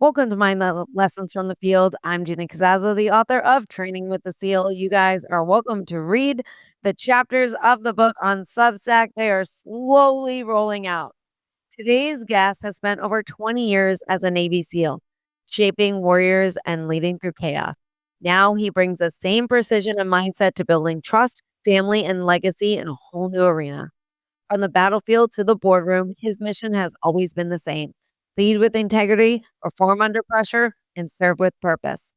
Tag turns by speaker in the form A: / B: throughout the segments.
A: Welcome to Lessons from the Field. I'm Gina Cazazza, the author of Training with the SEAL. You guys are welcome to read the chapters of the book on Substack. They are slowly rolling out. Today's guest has spent over 20 years as a Navy SEAL, shaping warriors and leading through chaos. Now he brings the same precision and mindset to building trust, family, and legacy in a whole new arena. From the battlefield to the boardroom, his mission has always been the same: lead with integrity, perform under pressure, and serve with purpose.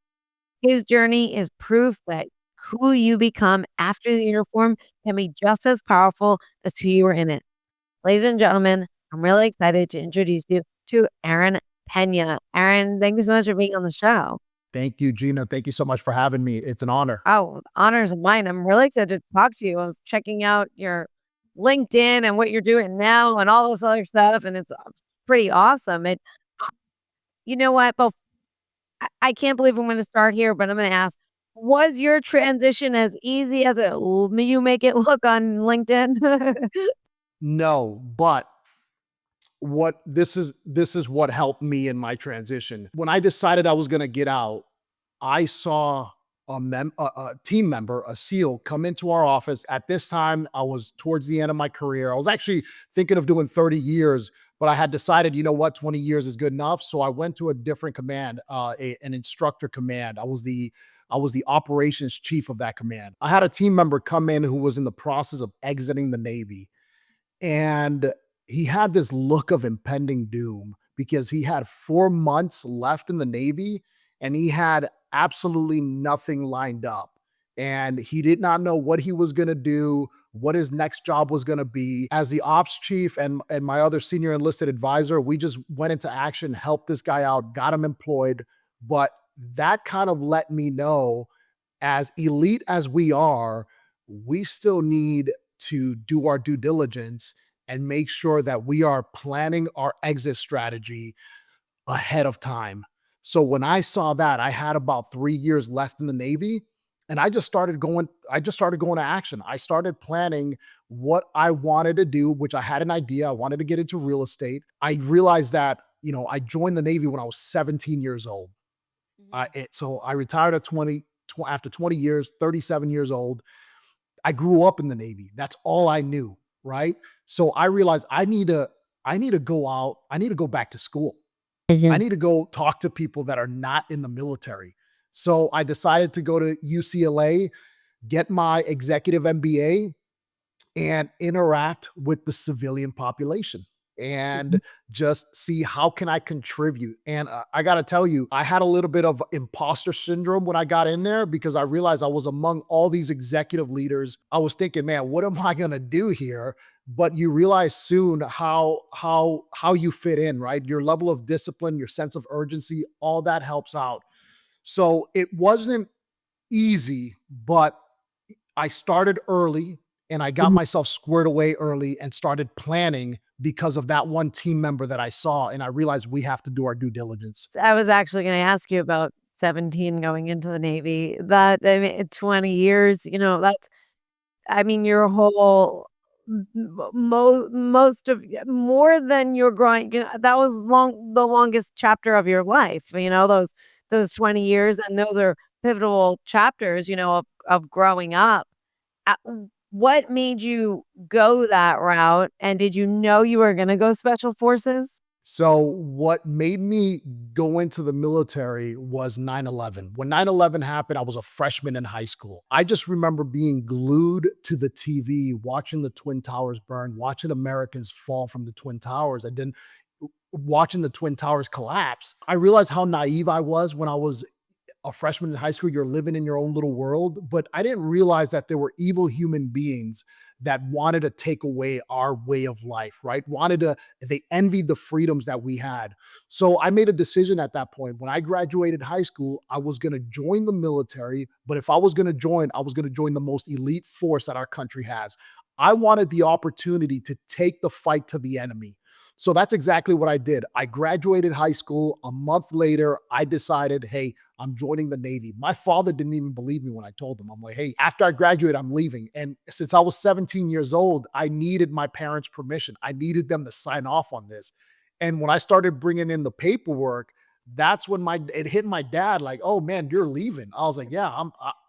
A: His journey is proof that who you become after the uniform can be just as powerful as who you were in it. Ladies and gentlemen, I'm really excited to introduce you to Aaron Pena. Aaron, thank you so much for being on the show.
B: Thank you, Gina. Thank you so much for having me. It's an honor.
A: Oh, the honor is mine. I'm really excited to talk to you. I was checking out your LinkedIn and what you're doing now and all this other stuff, and it's pretty awesome. And you know what? Both I can't believe I'm going to start here, but I'm going to ask: was your transition as easy as you make it look on LinkedIn?
B: No, but this is what helped me in my transition. When I decided I was going to get out, I saw a team member, a SEAL, come into our office. At this time, I was towards the end of my career. I was actually thinking of doing 30 years, but I had decided, you know what, 20 years is good enough. So I went to a different command, an instructor command. I was the operations chief of that command. I had a team member come in who was in the process of exiting the Navy, and he had this look of impending doom because he had 4 months left in the Navy and he had absolutely nothing lined up. And he did not know what he was going to do, what his next job was going to be. As the ops chief and my other senior enlisted advisor, we just went into action, helped this guy out, got him employed. But that kind of let me know, as elite as we are, we still need to do our due diligence and make sure that we are planning our exit strategy ahead of time. So when I saw that, I had about 3 years left in the Navy, and I just started going to action. I started planning what I wanted to do, which I had an idea. I wanted to get into real estate. I realized that, I joined the Navy when I was 17 years old.
A: Mhm.
B: So I retired at after 20 years, 37 years old. I grew up in the Navy. That's all I knew, right? So I realized I need to go out. I need to go back to school. I
A: Vision.
B: need to go talk to people that are not in the military. So I decided to go to UCLA, get my executive MBA, and interact with the civilian population and
A: Mhm.
B: just see how can I contribute. And I got to tell you, I had a little bit of imposter syndrome when I got in there because I realized I was among all these executive leaders. I was thinking, man, what am I going to do here? But you realize soon how you fit in, right? Your level of discipline, your sense of urgency, all that helps out. So it wasn't easy, but I started early and I got
A: Mhm.
B: myself squared away early and started planning because of that one team member that I saw. And I realized we have to do our due diligence.
A: I was actually going to ask you about 17 going into the Navy. That, I mean, 20 years, that's, I mean, your whole most of more than your growing, that was the longest chapter of your life, those 20 years, and those are pivotal chapters, of growing up. Uh, what made you go that route, and did you know you were gonna go special forces?
B: So, what made me go into the military was 9/11. When 9/11 happened, I was a freshman in high school. I just remember being glued to the TV, watching the Twin Towers burn, watching Americans fall from the Twin Towers, and then watching the Twin Towers collapse. I realized how naive I was when I was a freshman in high school. You're living in your own little world. But I didn't realize that there were evil human beings that wanted to take away our way of life, right? They envied the freedoms that we had. So I made a decision at that point. When I graduated high school, I was going to join the military. But if I was going to join, I was going to join the most elite force that our country has. I wanted the opportunity to take the fight to the enemy. So that's exactly what I did. I graduated high school. A month later, I decided, hey, I'm joining the Navy. My father didn't even believe me when I told him. I'm like, hey, after I graduate, I'm leaving. And since I was 17 years old, I needed my parents' permission. I needed them to sign off on this. And when I started bringing in the paperwork, That's when it hit my dad like, "Oh man, you're leaving." I was like, "Yeah,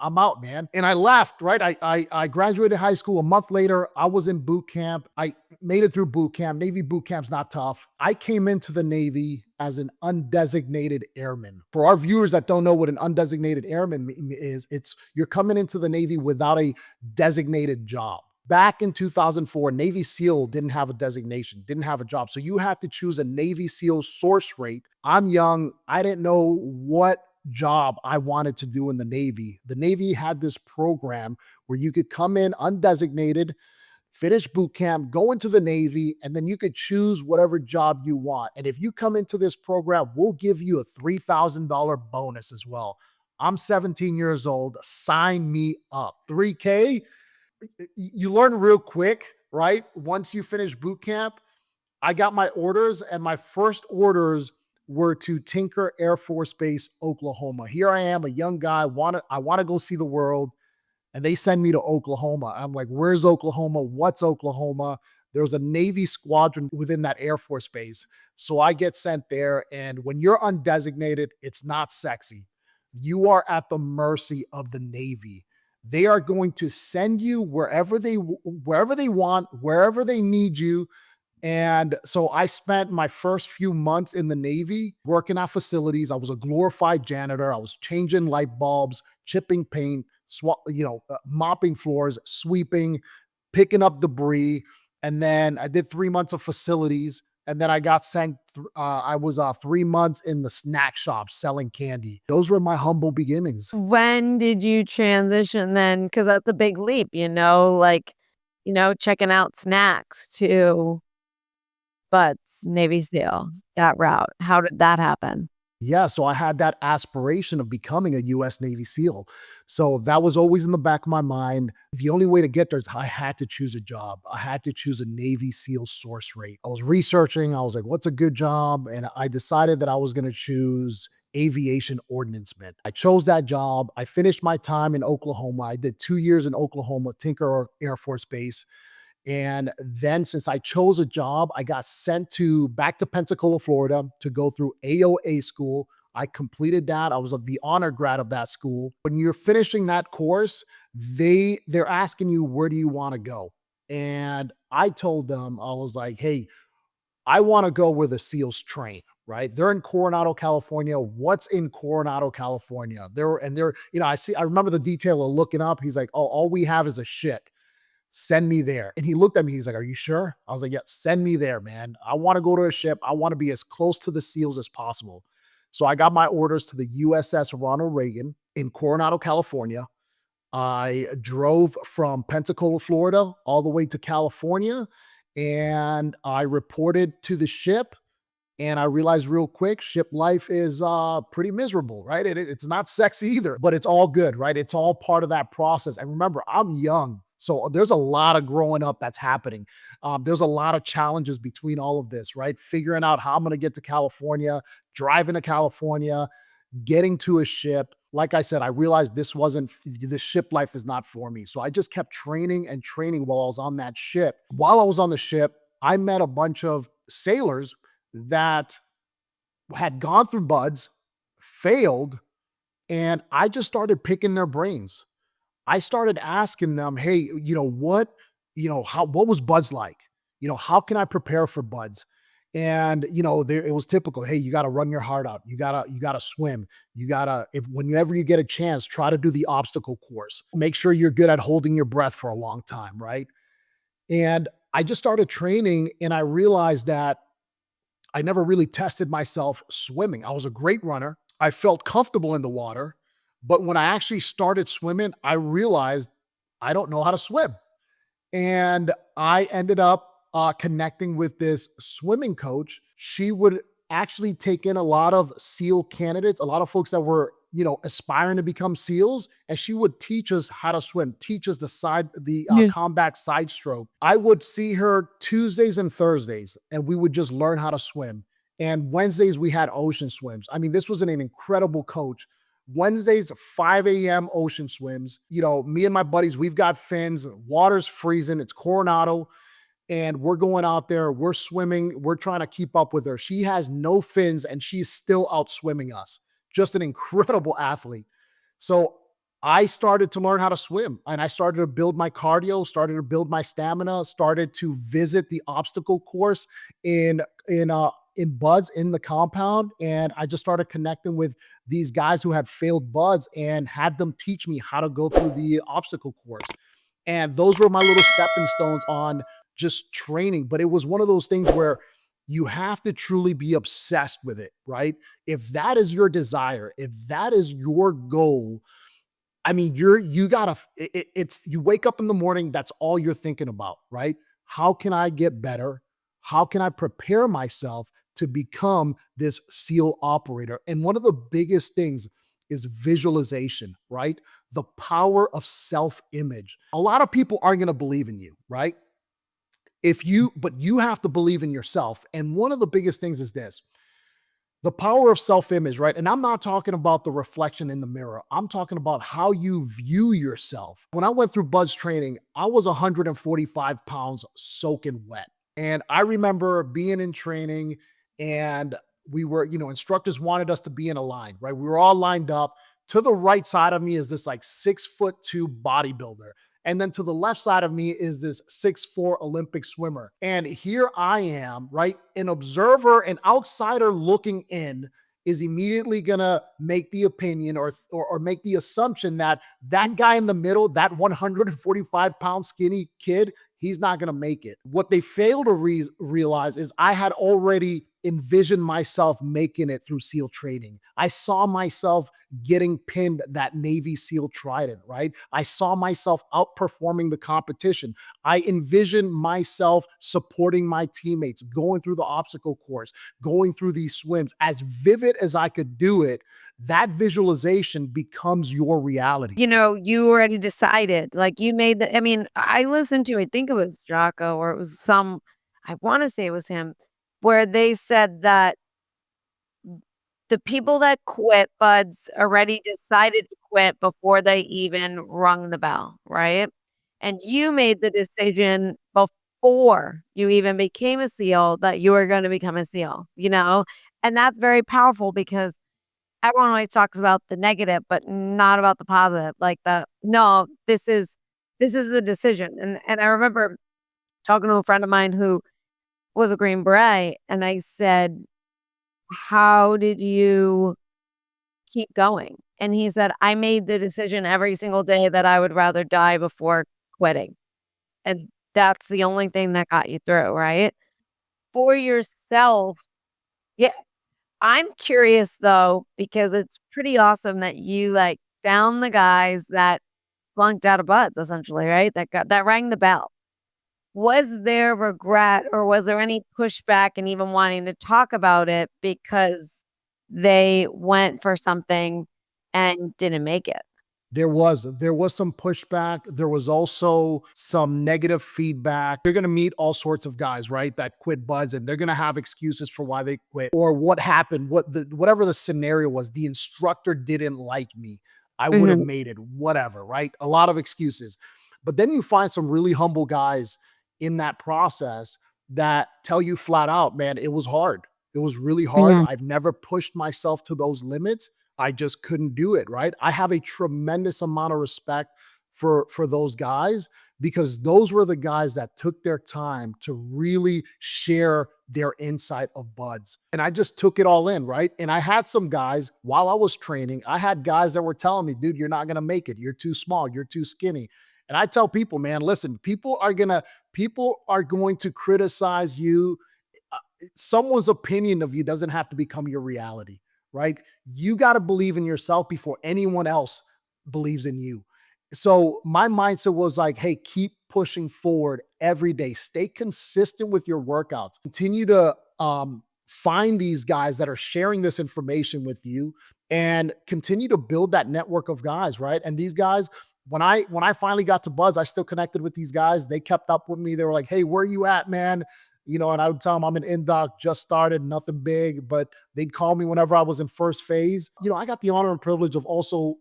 B: I'm out, man." And I left, right? I graduated high school a month later. I was in boot camp. I made it through boot camp. Navy boot camp's not tough. I came into the Navy as an undesignated airman. For our viewers that don't know what an undesignated airman is, it's you're coming into the Navy without a designated job. Back in 2004, Navy SEAL didn't have a designation, didn't have a job. So you had to choose a Navy SEAL source rate. I'm young. I didn't know what job I wanted to do in the Navy. The Navy had this program where you could come in undesignated, finish boot camp, go into the Navy, and then you could choose whatever job you want. And if you come into this program, we'll give you a $3,000 bonus as well. I'm 17 years old. Sign me up. 3K. You learn real quick, right? Once you finish boot camp, I got my orders, and my first orders were to Tinker Air Force Base, Oklahoma. Here I am, a young guy, I want to go see the world, and they send me to Oklahoma. I'm like, where's Oklahoma? What's Oklahoma? There was a Navy squadron within that Air Force Base. So I get sent there. And when you're undesignated, it's not sexy. You are at the mercy of the Navy. They are going to send you wherever they want, wherever they need you. And so I spent my first few months in the Navy working at facilities. I was a glorified janitor. I was changing light bulbs, chipping paint, mopping floors, sweeping, picking up debris. And then I did 3 months of facilities. And then I got sent, I was 3 months in the snack shop selling candy. Those were my humble beginnings.
A: When did you transition then? Because that's a big leap, like, checking out snacks to Butts, Navy SEAL, that route. How did that happen?
B: Yeah, so I had that aspiration of becoming a US Navy SEAL. So that was always in the back of my mind. The only way to get there is I had to choose a job. I had to choose a Navy SEAL source rate. I was researching, I was like, what's a good job? And I decided that I was going to choose aviation ordnanceman. I chose that job. I finished my time in Oklahoma. I did 2 years in Oklahoma, Tinker Air Force Base. And then since I chose a job, I got sent back to Pensacola, Florida to go through AOA school. I completed that. I was the honor grad of that school. When you're finishing that course, they're asking you, where do you want to go? And I told them, I was like, hey, I want to go where the SEALs train, right? They're in Coronado, California. What's in Coronado, California? I remember the detail of looking up. He's like, oh, all we have is a shit. Send me there. And he looked at me. He's like, are you sure? I was like, yeah, send me there, man. I want to go to a ship. I want to be as close to the SEALs as possible. So I got my orders to the USS Ronald Reagan in Coronado, California. I drove from Pensacola, Florida, all the way to California, and I reported to the ship. And I realized real quick, ship life is pretty miserable, right? It's not sexy either, but it's all good, right? It's all part of that process. And remember, I'm young. So there's a lot of growing up that's happening. There's a lot of challenges between all of this, right? Figuring out how I'm going to get to California, driving to California, getting to a ship. Like I said, I realized the ship life is not for me. So I just kept training and training while I was on that ship. While I was on the ship, I met a bunch of sailors that had gone through buds, failed, and I just started picking their brains. I started asking them, "Hey, what was buds like? How can I prepare for buds?" And it was typical. Hey, you got to run your heart out. You gotta swim. If whenever you get a chance, try to do the obstacle course. Make sure you're good at holding your breath for a long time, right? And I just started training, and I realized that I never really tested myself swimming. I was a great runner. I felt comfortable in the water. But when I actually started swimming, I realized I don't know how to swim. And I ended up connecting with this swimming coach. She would actually take in a lot of SEAL candidates, a lot of folks that were, aspiring to become SEALs, and she would teach us how to swim, teach us the
A: Yeah.
B: combat side stroke. I would see her Tuesdays and Thursdays, and we would just learn how to swim. And Wednesdays we had ocean swims. I mean, this was an incredible coach. Wednesdays, 5 a.m. ocean swims. Me and my buddies, we've got fins, water's freezing, it's Coronado. and we're going out there, we're swimming, we're trying to keep up with her. She has no fins and she's still out swimming us. Just an incredible athlete. So I started to learn how to swim and I started to build my cardio, started to build my stamina, started to visit the obstacle course in in buds in the compound, and I just started connecting with these guys who had failed buds and had them teach me how to go through the obstacle course. And those were my little stepping stones on just training. But it was one of those things where you have to truly be obsessed with it, right? If that is your desire, if that is your goal, I mean, you gotta, it's, you wake up in the morning, that's all you're thinking about, right? How can I get better? How can I prepare myself to become this SEAL operator? And one of the biggest things is visualization, right? The power of self image. A lot of people aren't gonna believe in you, right? But you have to believe in yourself. And one of the biggest things is this, the power of self-image, right? And I'm not talking about the reflection in the mirror. I'm talking about how you view yourself. When I went through Buzz training, I was 145 pounds soaking wet. And I remember being in training and we were, instructors wanted us to be in a line, right? We were all lined up. To the right side of me is this like 6'2" bodybuilder. And then to the left side of me is this 6'4" Olympic swimmer. And here I am, right? An observer, an outsider looking in is immediately gonna make the opinion or make the assumption that that guy in the middle, that 145-pound skinny kid, he's not gonna make it. What they fail to realize is I had already envisioned myself making it through SEAL training. I saw myself getting pinned that Navy SEAL trident, right? I saw myself outperforming the competition. I envisioned myself supporting my teammates, going through the obstacle course, going through these swims. As vivid as I could do it, that visualization becomes your reality.
A: You already decided, like, you made the I mean, I listened to, I think it was Jocko or it was I wanna say it was him, where they said that the people that quit buds already decided to quit before they even rung the bell, right? And you made the decision before you even became a SEAL that you were gonna become a SEAL, you know? And that's very powerful because everyone always talks about the negative, but not about the positive. Like no, this is the decision. And I remember talking to a friend of mine who was a Green Beret, and I said, "How did you keep going?" And he said, "I made the decision every single day that I would rather die before quitting." And that's the only thing that got you through, right? For yourself, yeah. I'm curious though, because it's pretty awesome that you like found the guys that flunked out of buds essentially, right? That rang the bell. Was there regret or was there any pushback and even wanting to talk about it because they went for something and didn't make it?
B: There was some pushback. There was also some negative feedback. You're going to meet all sorts of guys, right? That quit buds and they're going to have excuses for why they quit or what happened, whatever the scenario was. The instructor didn't like me. I would have
A: Mhm.
B: made it, whatever, right? A lot of excuses. But then you find some really humble guys in that process that tell you flat out, man, it was hard. It was really hard.
A: Mhm.
B: I've never pushed myself to those limits. I just couldn't do it, right? I have a tremendous amount of respect for those guys because those were the guys that took their time to really share their insight of buds. And I just took it all in, right? And I had some guys while I was training, I had guys that were telling me, dude, you're not going to make it. You're too small, you're too skinny. And I tell people, man, listen, people are going to criticize you. uh, Someone's opinion of you doesn't have to become your reality, right? You got to believe in yourself before anyone else believes in you. So my mindset was like, hey, keep pushing forward every day. Stay consistent with your workouts. Continue to find these guys that are sharing this information with you and continue to build that network of guys, right? And these guys, when I finally got to Buzz, I still connected with these guys. They kept up with me. They were like, "Hey, where you at, man?" And I would tell them I'm an in-doc, just started, nothing big, but they'd call me whenever I was in first phase. I got the honor and privilege of also,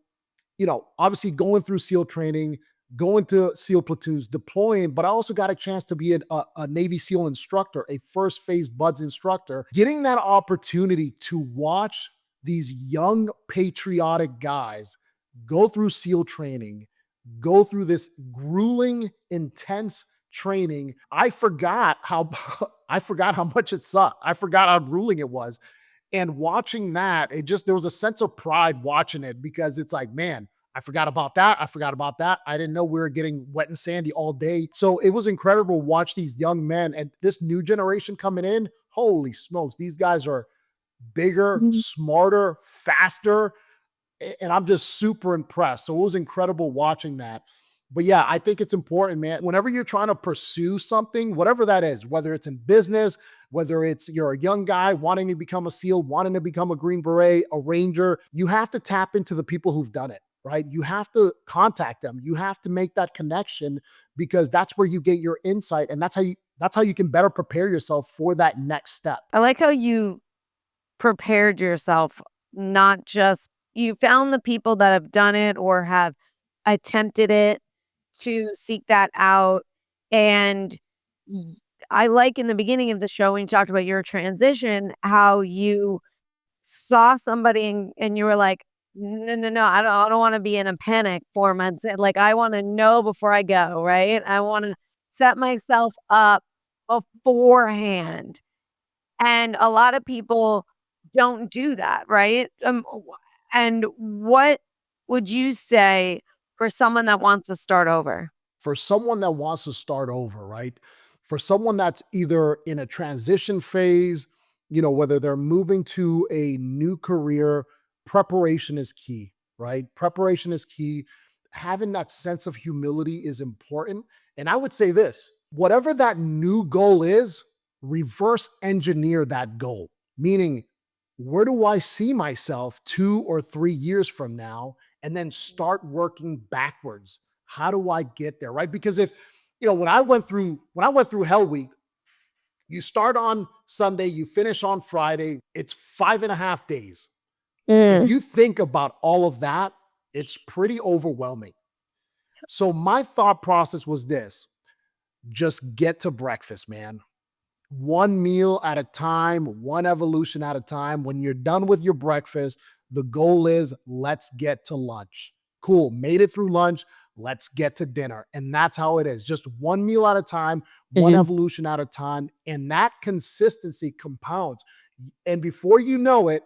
B: obviously going through SEAL training, going to SEAL platoons, deploying, but I also got a chance to be a Navy SEAL instructor, a first phase BUDS instructor, getting that opportunity to watch these young patriotic guys go through SEAL training, go through this grueling, intense training. I forgot how I forgot how much it sucked. I forgot how grueling it was. And watching that, it just there was a sense of pride watching it because it's like, man, I forgot about that. I forgot about that. I didn't know we were getting wet and sandy all day. So it was incredible to watch these young men and this new generation coming in. Holy smokes, these guys are bigger,
A: Mhm.
B: smarter, faster, and I'm just super impressed. So it was incredible watching that. But yeah, I think it's important, man. Whenever you're trying to pursue something, whatever that is, whether it's in business, whether it's you're a young guy wanting to become a SEAL, wanting to become a Green Beret, a Ranger, you have to tap into the people who've done it, right? You have to contact them. You have to make that connection because that's where you get your insight, and that's how you can better prepare yourself for that next step.
A: I like how you prepared yourself, not just you found the people that have done it or have attempted it to seek that out. And y- I like in the beginning of the show when you talked about your transition, how you saw somebody and you were like, no, no, no, I don't want to be in a panic 4 months. Like, I want to know before I go, right? I want to set myself up beforehand. And a lot of people don't do that, right? And what would you say for someone that wants to start over?
B: For someone that wants to start over, right? For someone that's either in a transition phase, whether they're moving to a new career, preparation is key, right? Preparation is key. Having that sense of humility is important. And I would say this whatever that new goal is, reverse engineer that goal, meaning, where do I see myself 2 or 3 years from now? And then start working backwards. How do I get there? Right. Because if, when I went through Hell Week, you start on Sunday, you finish on Friday, it's 5.5 days. If
A: Mm.
B: you think about all of that, it's pretty overwhelming. So my thought process was this: just get to breakfast, man. One meal at a time, one evolution at a time. When you're done with your breakfast, the goal is let's get to lunch. Cool, made it through lunch. Let's get to dinner. And that's how it is. Just one meal at a time, one
A: Mhm.
B: evolution at a time. And that consistency compounds. And before you know it,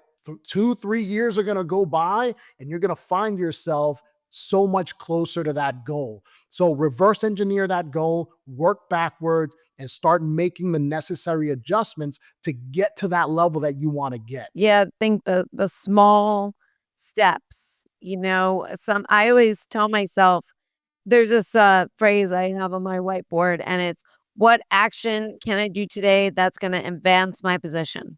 B: 2, 3 years are going to go by and you're going to find yourself so much closer to that goal. So reverse engineer that goal, work backwards, and start making the necessary adjustments to get to that level that you want to get.
A: Yeah, I think the small steps, some I always tell myself there's this phrase I have on my whiteboard and it's what action can I do today that's going to advance my position?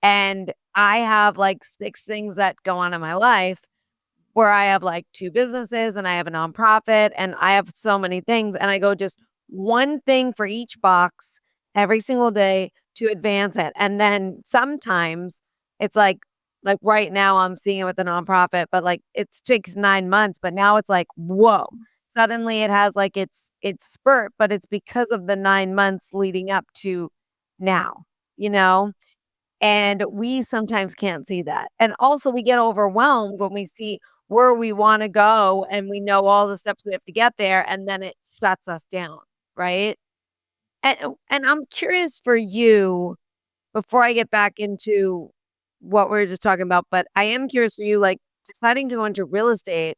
A: And I have like 6 things that go on in my life where I have like 2 businesses and I have a nonprofit and I have so many things. And I go just one thing for each box every single day to advance it. And then sometimes it's like right now I'm seeing it with the nonprofit, but like it takes 9 months, but now it's like, whoa. Suddenly it has like it's spurt, but it's because of the 9 months leading up to now, you know? And we sometimes can't see that. And also, we get overwhelmed when we see where we want to go and we know all the steps we have to get there, and then it shuts us down, right? And I'm curious for you before I get back into what we are just talking about, but I am curious for you, like deciding to go into real estate,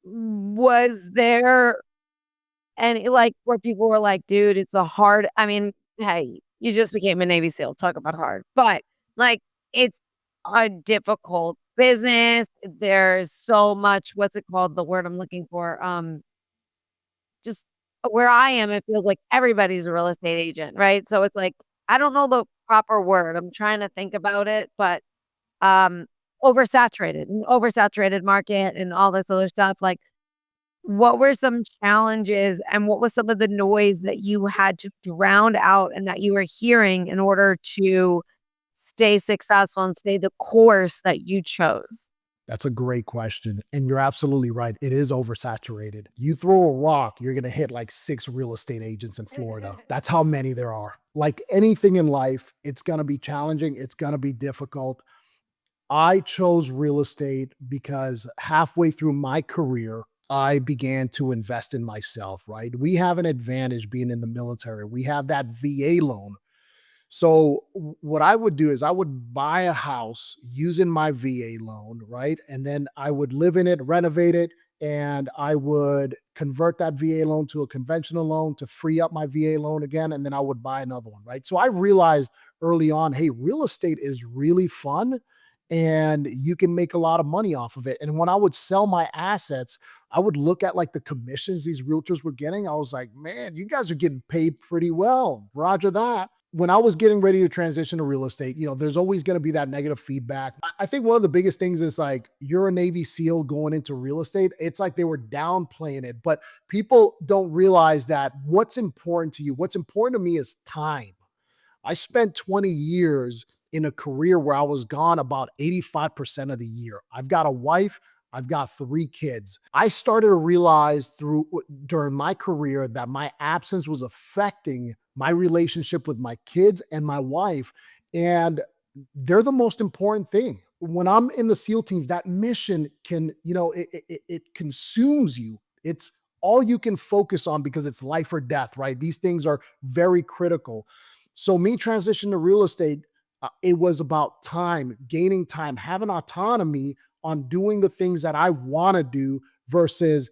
A: was there any like where people were like, dude, it's a hard, I mean, hey, you just became a Navy SEAL, talk about hard, but like it's a difficult business. There's so much, what's it called? The word I'm looking for. Just where I am, it feels like everybody's a real estate agent, right? So it's like, I don't know the proper word. I'm trying to think about it, but um oversaturated market and all this other stuff. Like what were some challenges and what was some of the noise that you had to drown out and that you were hearing in order to stay successful and stay the course that you chose?
B: That's a great question. And you're absolutely right. It is oversaturated. You throw a rock, you're going to hit like 6 real estate agents in Florida. That's how many there are. Like anything in life, it's going to be challenging, it's going to be difficult. I chose real estate because halfway through my career, I began to invest in myself, right? We have an advantage being in the military. We have that VA loan. So what I would do is I would buy a house using my VA loan, right? And then I would live in it, renovate it, and I would convert that VA loan to a conventional loan to free up my VA loan again. And then I would buy another one, right? So I realized early on, hey, real estate is really fun and you can make a lot of money off of it. And when I would sell my assets, I would look at like the commissions these realtors were getting. I was like, man, you guys are getting paid pretty well. Roger that. When I was getting ready to transition to real estate, there's always going to be that negative feedback. I think one of the biggest things is like you're a Navy SEAL going into real estate. It's like they were downplaying it, but people don't realize that what's important to you, what's important to me is time. I spent 20 years in a career where I was gone about 85% of the year. I've got a wife, I've got 3 kids. I started to realize during my career that my absence was affecting my relationship with my kids and my wife. And they're the most important thing. When I'm in the SEAL team, that mission can, it consumes you. It's all you can focus on because it's life or death, right? These things are very critical. So me transition to real estate, it was about time, gaining time, having autonomy on doing the things that I want to do versus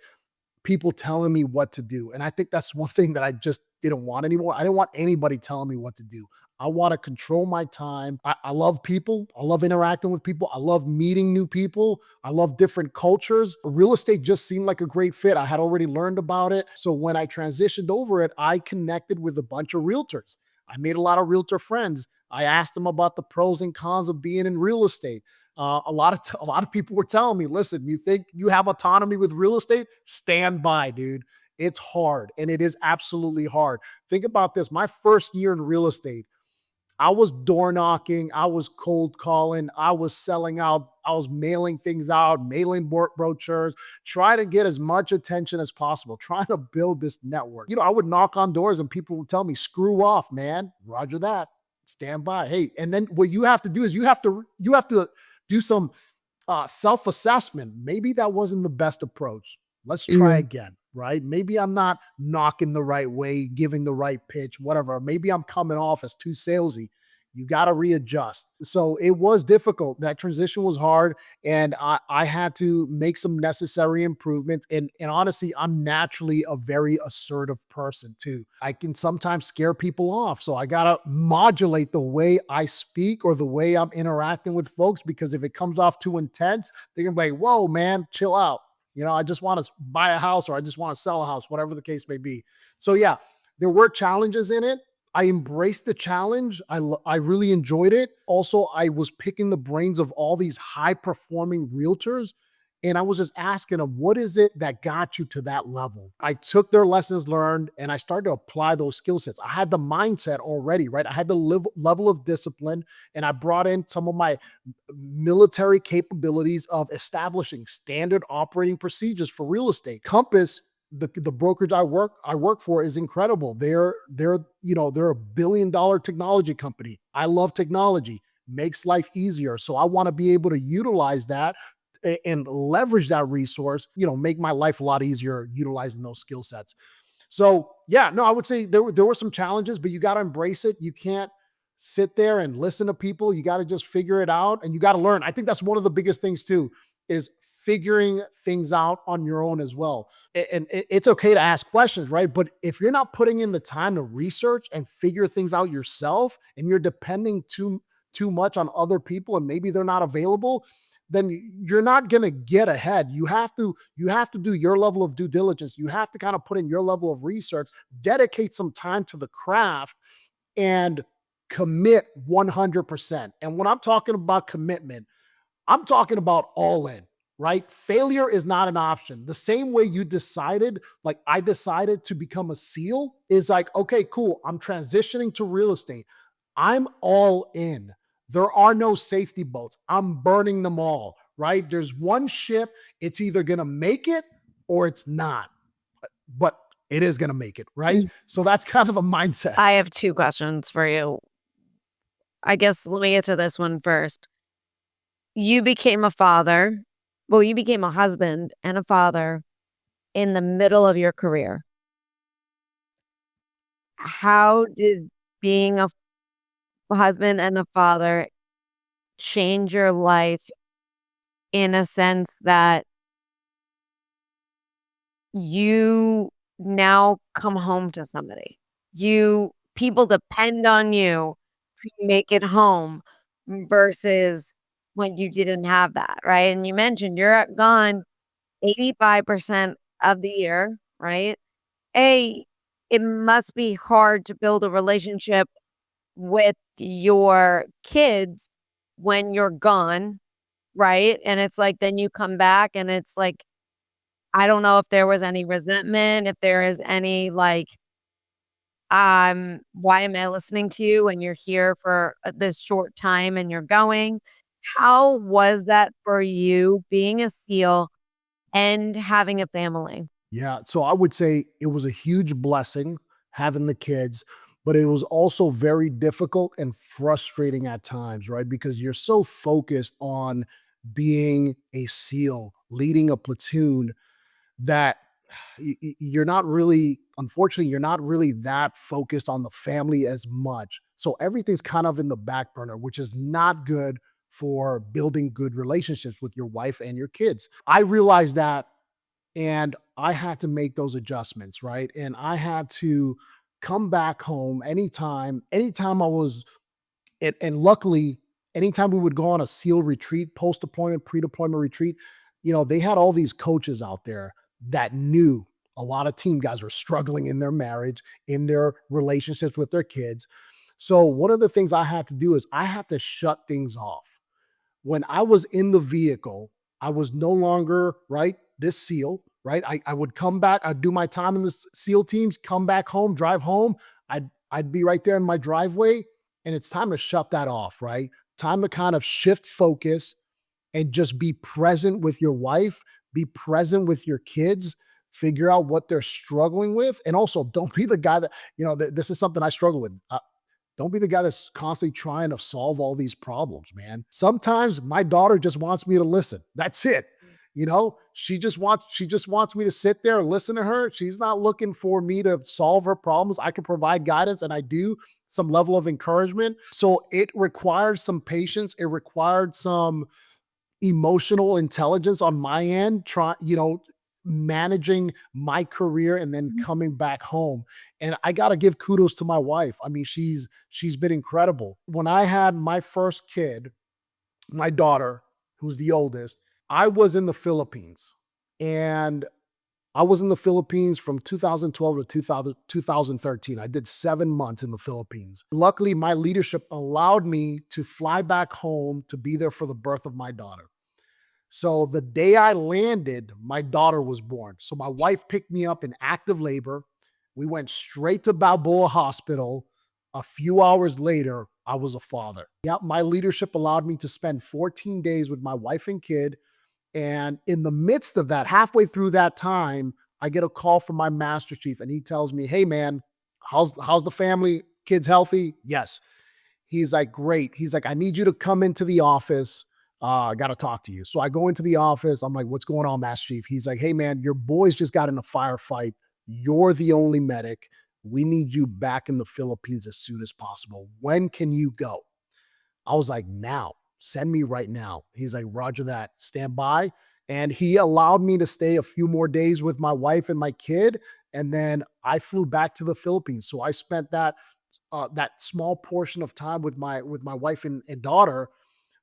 B: people telling me what to do. And I think that's one thing that I just didn't want anymore. I didn't want anybody telling me what to do. I want to control my time. I love people. I love interacting with people. I love meeting new people. I love different cultures. Real estate just seemed like a great fit. I had already learned about it. So when I transitioned over it, I connected with a bunch of realtors. I made a lot of realtor friends. I asked them about the pros and cons of being in real estate. A lot of people were telling me, listen, you think you have autonomy with real estate? Stand by, dude. It's hard, and it is absolutely hard. Think about this. My first year in real estate, I was door knocking, I was cold calling, I was selling out, I was mailing things out, mailing brochures, trying to get as much attention as possible, trying to build this network. I would knock on doors and people would tell me, "Screw off, man. Roger that. Stand by." Hey, and then what you have to do is you have to do some self assessment. Maybe that wasn't the best approach. Let's try
A: Mhm.
B: again, right? Maybe I'm not knocking the right way, giving the right pitch, whatever. Maybe I'm coming off as too salesy. You got to readjust. So it was difficult. That transition was hard. And I had to make some necessary improvements. And honestly, I'm naturally a very assertive person too. I can sometimes scare people off. So I got to modulate the way I speak or the way I'm interacting with folks because if it comes off too intense, they're going to be like, whoa, man, chill out. I just want to buy a house or I just want to sell a house, whatever the case may be. So, yeah, there were challenges in it. I embraced the challenge. I really enjoyed it. Also, I was picking the brains of all these high performing realtors. And I was just asking them, what is it that got you to that level? I took their lessons learned and I started to apply those skill sets. I had the mindset already, right? I had the level of discipline and I brought in some of my military capabilities of establishing standard operating procedures for real estate. Compass, the brokerage I work for is incredible. They're $1 billion technology company. I love technology, makes life easier. So I want to be able to utilize that and leverage that resource, make my life a lot easier utilizing those skill sets. So yeah, no, I would say there were some challenges, but you got to embrace it. You can't sit there and listen to people. You got to just figure it out and you got to learn. I think that's one of the biggest things too, is figuring things out on your own as well. And it's okay to ask questions, right? But if you're not putting in the time to research and figure things out yourself, and you're depending too much on other people, and maybe they're not available, then you're not going to get ahead. You have to do your level of due diligence. You have to kind of put in your level of research, dedicate some time to the craft and commit 100%. And when I'm talking about commitment, I'm talking about all in, right? Failure is not an option. The same way you decided, like I decided to become a SEAL, is like, okay, cool. I'm transitioning to real estate. I'm all in. There are no safety boats. I'm burning them all, right? There's one ship. It's either going to make it or it's not, but it is going to make it, right? So that's kind of a mindset.
A: I have 2 questions for you. I guess let me get to this one first. You became a father well, you became a husband and a father in the middle of your career. How did being a husband and a father change your life in a sense that you now come home to somebody? People depend on you to make it home versus when you didn't have that, right? And you mentioned you're gone 85% of the year, right? A, it must be hard to build a relationship with your kids when you're gone, right? And it's like then you come back and it's like, I don't know if there was any resentment, if there is any like, why am I listening to you when you're here for this short time and you're going? How was that for you being a SEAL and having a family?
B: Yeah. So I would say it was a huge blessing having the kids, but it was also very difficult and frustrating at times, right? Because you're so focused on being a SEAL, leading a platoon that you're not really, unfortunately, you're not really that focused on the family as much. So everything's kind of in the back burner, which is not good for building good relationships with your wife and your kids. I realized that and I had to make those adjustments, right? And I had to come back home anytime I was and luckily, anytime we would go on a SEAL retreat, post deployment, pre deployment retreat, they had all these coaches out there that knew a lot of team guys were struggling in their marriage, in their relationships with their kids. So, one of the things I had to do is I had to shut things off. When I was in the vehicle, I was no longer, right, this SEAL, right? I would come back, I'd do my time in the SEAL teams, come back home, drive home. I'd be right there in my driveway, and it's time to shut that off, right? Time to kind of shift focus and just be present with your wife, be present with your kids, figure out what they're struggling with. And also, don't be the guy that, this is something I struggle with. Don't be the guy that's constantly trying to solve all these problems, man. Sometimes my daughter just wants me to listen. That's it. She just wants me to sit there and listen to her. She's not looking for me to solve her problems. I can provide guidance and I do some level of encouragement. So it required some patience. It required some emotional intelligence on my end, managing my career and then coming back home. And I got to give kudos to my wife. I mean, she's been incredible. When I had my first kid, my daughter, who's the oldest, I was in the Philippines. And I was in the Philippines from 2012 to 2013. I did 7 months in the Philippines. Luckily, my leadership allowed me to fly back home to be there for the birth of my daughter. So the day I landed, my daughter was born. So my wife picked me up in active labor. We went straight to Balboa Hospital. A few hours later, I was a father. Yeah, my leadership allowed me to spend 14 days with my wife and kid. And in the midst of that, halfway through that time, I get a call from my master chief and he tells me, "Hey man, how's the family? Kids healthy?" Yes. He's like, "Great." He's like, "I need you to come into the office. I got to talk to you." So I go into the office. I'm like, "What's going on, Master Chief?" He's like, "Hey, man, your boys just got in a firefight. You're the only medic. We need you back in the Philippines as soon as possible. When can you go?" I was like, "Now. Send me right now." He's like, "Roger that. Stand by." And he allowed me to stay a few more days with my wife and my kid. And then I flew back to the Philippines. So I spent that small portion of time with my wife and daughter.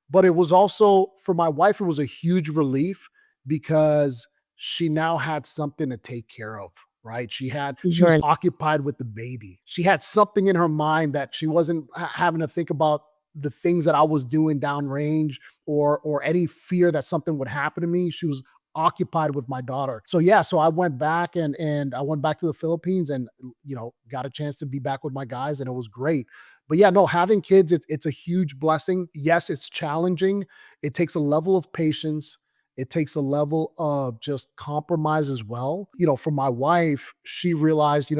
B: But it was also for my wife, it was a huge relief because she now had something to take care of, right? She was
A: Right.
B: occupied with the baby. She had something in her mind that she wasn't having to think about the things that I was doing downrange or any fear that something would happen to me. She was occupied with my daughter. So yeah, so I went back and I went back to the Philippines and got a chance to be back with my guys and it was great. But yeah, no, having kids, it's a huge blessing. Yes, it's challenging. It takes a level of patience. It takes a level of just compromise as well. For my wife, she realized,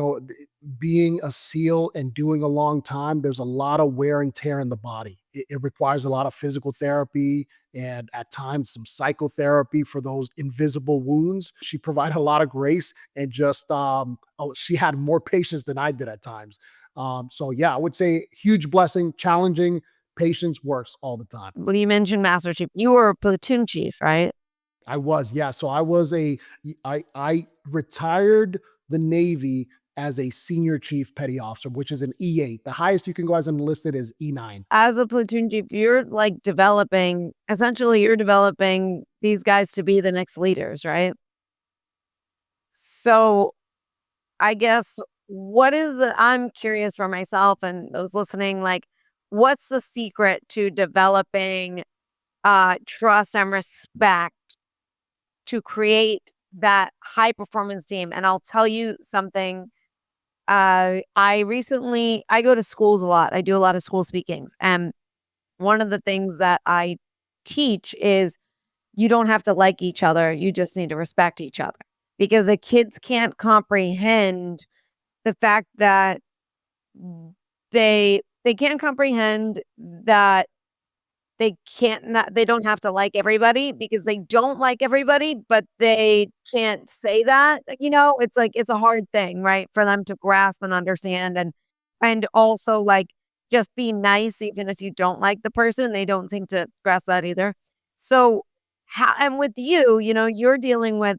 B: being a SEAL and doing a long time, there's a lot of wear and tear in the body. It requires a lot of physical therapy and at times some psychotherapy for those invisible wounds. She provided a lot of grace and just, she had more patience than I did at times. So yeah, I would say huge blessing, challenging, patience works all the time.
A: Well, you mentioned Master Chief. You were a platoon chief, right?
B: I was, yeah. So I retired the Navy as a senior chief petty officer, which is an E8. The highest you can go as enlisted is E9.
A: As a platoon chief, you're like developing, essentially, you're developing these guys to be the next leaders, right? So I guess I'm curious for myself and those listening, like, what's the secret to developing trust and respect to create that high performance team? And I'll tell you something. I go to schools a lot. I do a lot of school speakings. And one of the things that I teach is you don't have to like each other. You just need to respect each other because the kids can't comprehend the fact that they can't comprehend that they don't have to like everybody because they don't like everybody, but they can't say that, it's like, it's a hard thing, right? For them to grasp and understand and also like just be nice even if you don't like the person. They don't seem to grasp that either. So how and with you, you're dealing with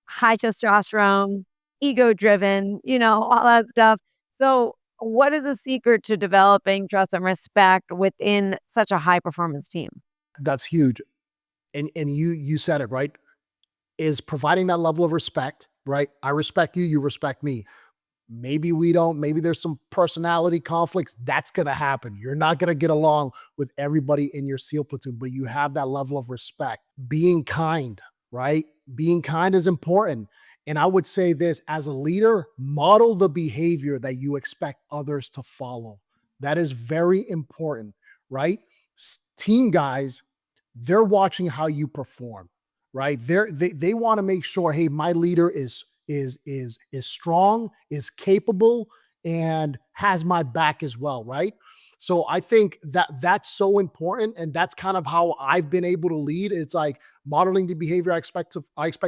A: high testosterone, ego driven, all that stuff. So what is the secret to developing trust and respect within such a high performance team?
B: That's huge. And you said it, right? Is providing that level of respect, right? I respect you, you respect me. Maybe we don't, maybe there's some personality conflicts. That's going to happen. You're not going to get along with everybody in your SEAL platoon, but you have that level of respect. Being kind, right? Being kind is important. And I would say this as a leader, model the behavior that you expect others to follow. That is very important, right? Team guys, they're watching how you perform, right? They want to make sure, hey, my leader is strong, is capable, and has my back as well, right? So I think that that's so important, and that's kind of how I've been able to lead. It's like modeling the behavior I expect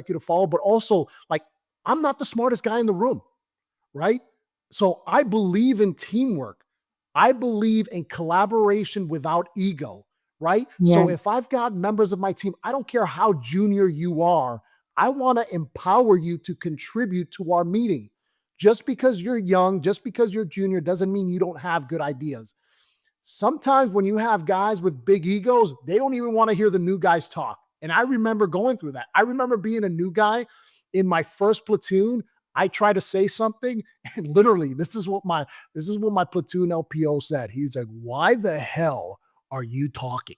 B: you to follow, but also like I'm not the smartest guy in the room, right? So I believe in teamwork. I believe in collaboration without ego, right?
A: Yeah.
B: So if I've got members of my team, I don't care how junior you are, I want to empower you to contribute to our meeting. Just because you're young, just because you're junior doesn't mean you don't have good ideas. Sometimes when you have guys with big egos, they don't even want to hear the new guys talk. And I remember going through that. I remember being a new guy in my first platoon. I tried to say something, and literally, this is what my platoon LPO said. He was like, "Why the hell are you talking?"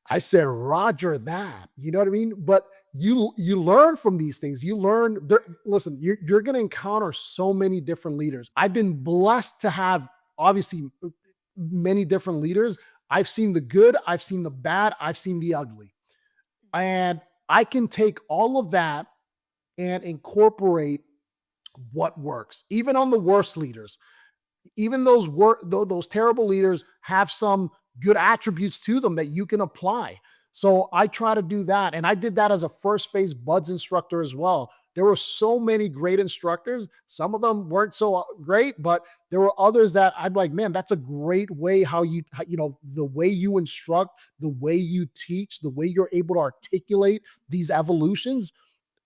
B: I said, "Roger that." You know what I mean? But you learn from these things. You learn. Listen, you're going to encounter so many different leaders. I've been blessed to have obviously many different leaders. I've seen the good. I've seen the bad. I've seen the ugly, and I can take all of that and incorporate what works, even on the worst leaders. Even those terrible leaders have some good attributes to them that you can apply. So I try to do that. And I did that as a first phase buds instructor as well. There were so many great instructors. Some of them weren't so great, but there were others that I'd like, man, that's a great way the way you instruct, the way you teach, the way you're able to articulate these evolutions.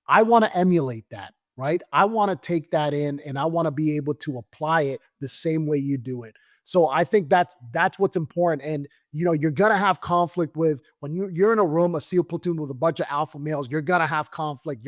B: I want to emulate that, right? I want to take that in and I want to be able to apply it the same way you do it. So I think that's what's important. And you're gonna have conflict with when you're in a room, a SEAL platoon with a bunch of alpha males, you're gonna have conflict.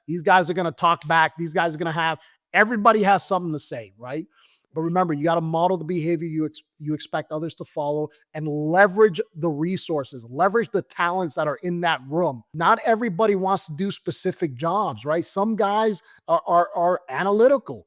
B: These guys are gonna talk back, these guys are gonna have everybody has something to say, right? But remember, you got to model the behavior you expect others to follow and leverage the resources, leverage the talents that are in that room. Not everybody wants to do specific jobs, right? Some guys are analytical.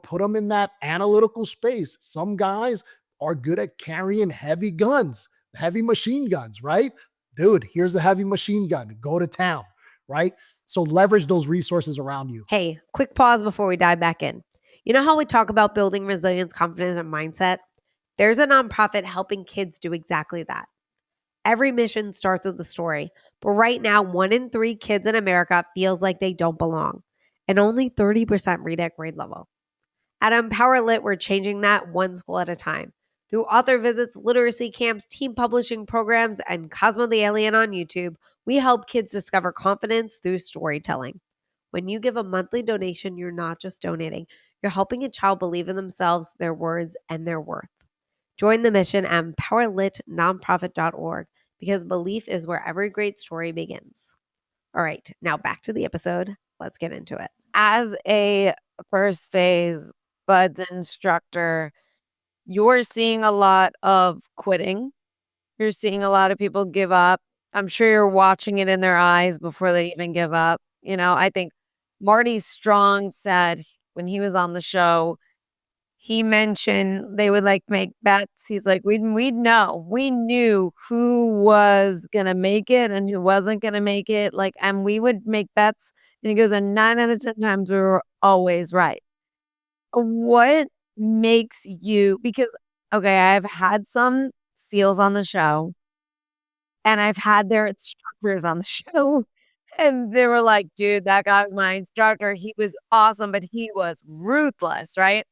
B: put them in that analytical space. Some guys are good at carrying heavy guns, heavy machine guns, right? Dude, here's a heavy machine gun. Go to town, right? So leverage those resources around you.
A: Hey, quick pause before we dive back in. You know how we talk about building resilience, confidence, and mindset? There's a nonprofit helping kids do exactly that. Every mission starts with a story, but right now, 1 in 3 kids in America feels like they don't belong, and only 30% read at grade level. At Empower Lit, we're changing that one school at a time. Through author visits, literacy camps, team publishing programs, and Cosmo the Alien on YouTube, we help kids discover confidence through storytelling. When you give a monthly donation, you're not just donating, you're helping a child believe in themselves, their words, and their worth. Join the mission at empowerlitnonprofit.org because belief is where every great story begins. All right, now back to the episode. Let's get into it. As a first phase buds instructor, you're seeing a lot of quitting. You're seeing a lot of people give up. I'm sure you're watching it in their eyes before they even give up. I think Marty Strong said when he was on the show, he mentioned they would like make bets. He's like, we'd know. We knew who was gonna make it and who wasn't gonna make it. Like, and we would make bets. And he goes, and 9 out of 10 times we were always right. What makes you because okay, I've had some SEALs on the show, and I've had their instructors on the show, and they were like, "Dude, that guy was my instructor. He was awesome, but he was ruthless," right?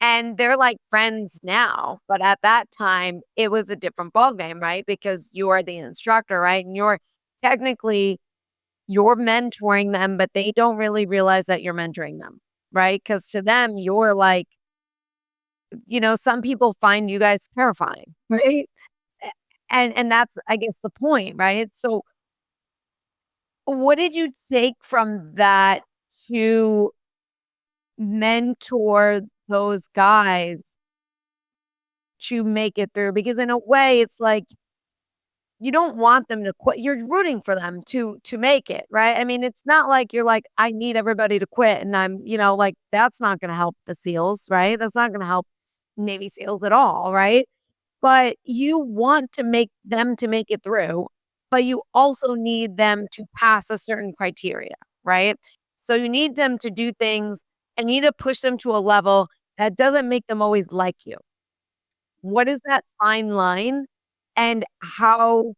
A: And they're like friends now, but at that time, it was a different ballgame, right? Because you are the instructor, right? And technically you're mentoring them, but they don't really realize that you're mentoring them, right? Because to them, you're like some people find you guys terrifying, right? A and that's, I guess, the point, right? So, what did you take from that to mentor those guys to make it through? Because in a way, it's like you don't want them to quit. You're rooting for them to make it, right? I mean, it's not like you're like, "I need everybody to quit," and like, that's not gonna help the SEALs, right? That's not gonna help Navy SEALs at all, right? But you want to make them to make it through, but you also need them to pass a certain criteria, right? So you need them to do things and you need to push them to a level that doesn't make them always like you. What is that fine line? And how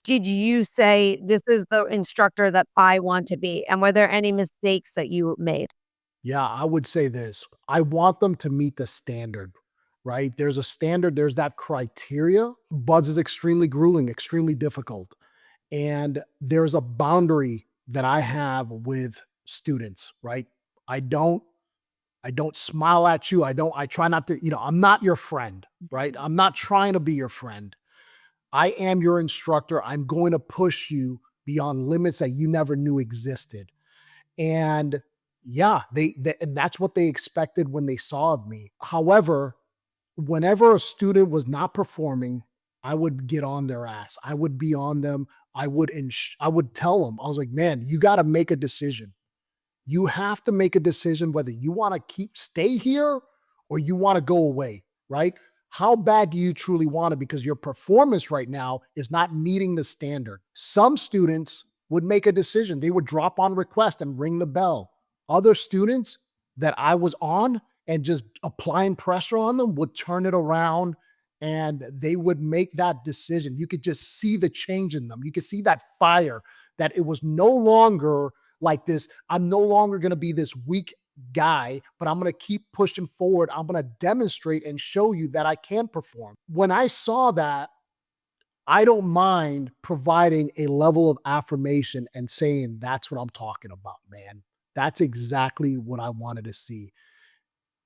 A: did you say, this is the instructor that I want to be? And were there any mistakes that you made?
B: Yeah, I would say this. I want them to meet the standard, right? There's a standard, there's that criteria. Buds is extremely grueling, extremely difficult. And there's a boundary that I have with students, right? I don't I don't smile at you. I try not to, I'm not your friend, right? I'm not trying to be your friend. I am your instructor. I'm going to push you beyond limits that you never knew existed. And yeah, and that's what they expected when they saw of me. However, whenever a student was not performing, I would get on their ass. I would be on them. I would tell them. I was like, "Man, you got to make a decision. You have to make a decision whether you want to stay here or you want to go away, right? How bad do you truly want it? Because your performance right now is not meeting the standard." Some students would make a decision. They would drop on request and ring the bell. Other students that I was on and just applying pressure on them would turn it around and they would make that decision. You could just see the change in them. You could see that fire, that it was no longer like this. I'm no longer going to be this weak guy, but I'm going to keep pushing forward. I'm going to demonstrate and show you that I can perform. When I saw that, I don't mind providing a level of affirmation and saying, "That's what I'm talking about, man. That's exactly what I wanted to see."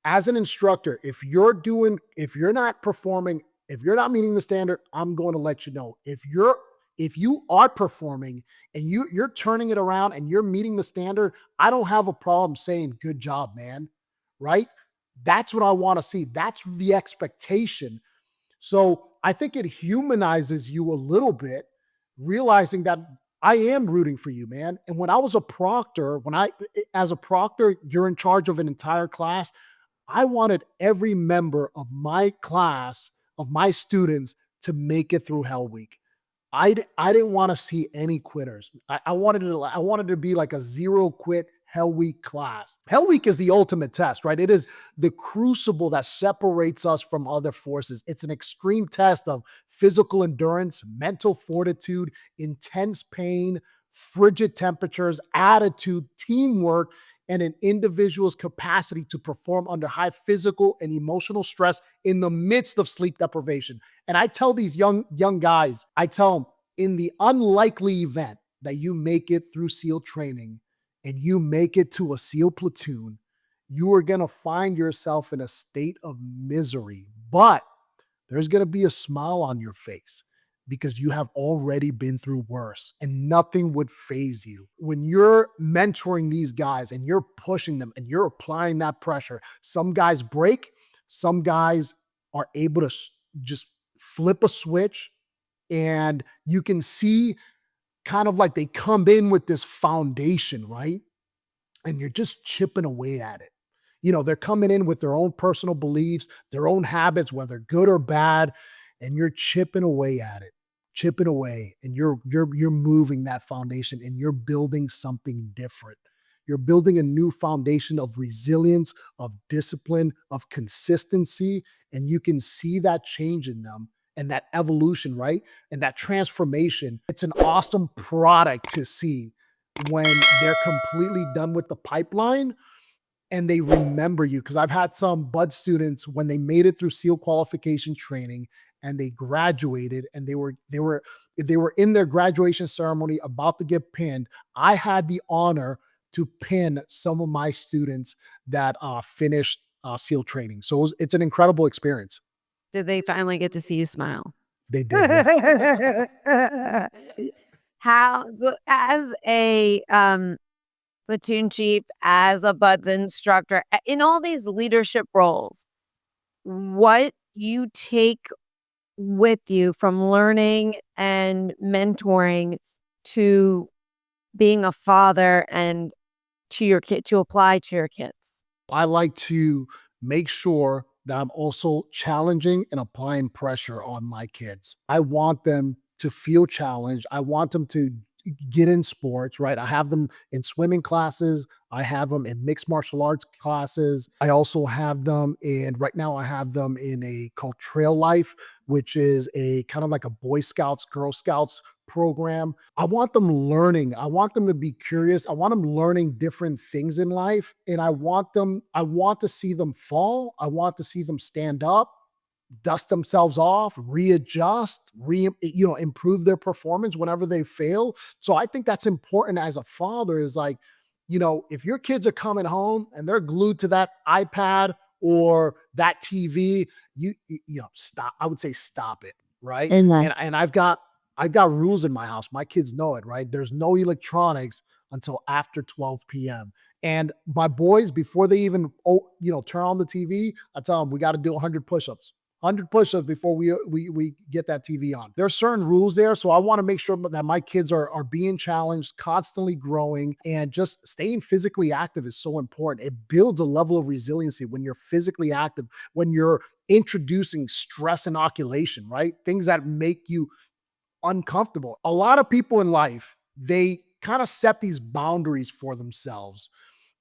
B: As an instructor, if you're not performing, if you're not meeting the standard, I'm going to let you know. If you are performing and you're turning it around and you're meeting the standard, I don't have a problem saying, "Good job, man." Right? That's what I want to see. That's the expectation. So I think it humanizes you a little bit, realizing that I am rooting for you, man. And when I was a proctor, as a proctor, you're in charge of an entire class. I wanted every member of my class, of my students, to make it through Hell Week. I didn't want to see any quitters. I wanted to be like a zero quit Hell Week class. Hell Week is the ultimate test, right? It is the crucible that separates us from other forces. It's an extreme test of physical endurance, mental fortitude, intense pain, frigid temperatures, attitude, teamwork, and an individual's capacity to perform under high physical and emotional stress in the midst of sleep deprivation. And I tell these young guys, I tell them, in the unlikely event that you make it through SEAL training and you make it to a SEAL platoon, you are going to find yourself in a state of misery. But there's going to be a smile on your face because you have already been through worse and nothing would phase you. When you're mentoring these guys and you're pushing them and you're applying that pressure, some guys break, some guys are able to just flip a switch, and you can see kind of like they come in with this foundation, right? And you're just chipping away at it. You know, they're coming in with their own personal beliefs, their own habits, whether good or bad, and you're chipping away at it, chipping away, and you're moving that foundation and you're building something different. You're building a new foundation of resilience, of discipline, of consistency, and you can see that change in them and that evolution, right? And that transformation. It's an awesome product to see when they're completely done with the pipeline and they remember you. Because I've had some bud students when they made it through SEAL qualification training and they graduated and they were in their graduation ceremony about to get pinned. I had the honor to pin some of my students that finished SEAL training. So it's an incredible experience.
A: Did they finally get to see you smile?
B: They did, yes.
A: How so as a, platoon chief, as a BUD/S instructor, in all these leadership roles, what you take with you from learning and mentoring to being a father and to your kid to apply to your kids?
B: I like to make sure that I'm also challenging and applying pressure on my kids. I want them to feel challenged. I want them to get in sports, right? I have them in swimming classes. I have them in mixed martial arts classes. I also have them in, right now, I have them in a called Trail Life, which is a kind of like a Boy Scouts, Girl Scouts program. I want them learning. I want them to be curious. I want them learning different things in life. And I want to see them fall. I want to see them stand up, dust themselves off, readjust, improve their performance whenever they fail. So I think that's important as a father is like, if your kids are coming home and they're glued to that iPad or that TV, stop. I would say stop it, right?
A: And
B: And I've got rules in my house. My kids know it, right? There's no electronics until after 12 p.m. And my boys, before they even turn on the TV, I tell them we got to do 100 push-ups. 100 push-ups before we get that TV on. There are certain rules there, so I want to make sure that my kids are being challenged, constantly growing, and just staying physically active is so important. It builds a level of resiliency when you're physically active, when you're introducing stress inoculation, right? Things that make you uncomfortable. A lot of people in life, they kind of set these boundaries for themselves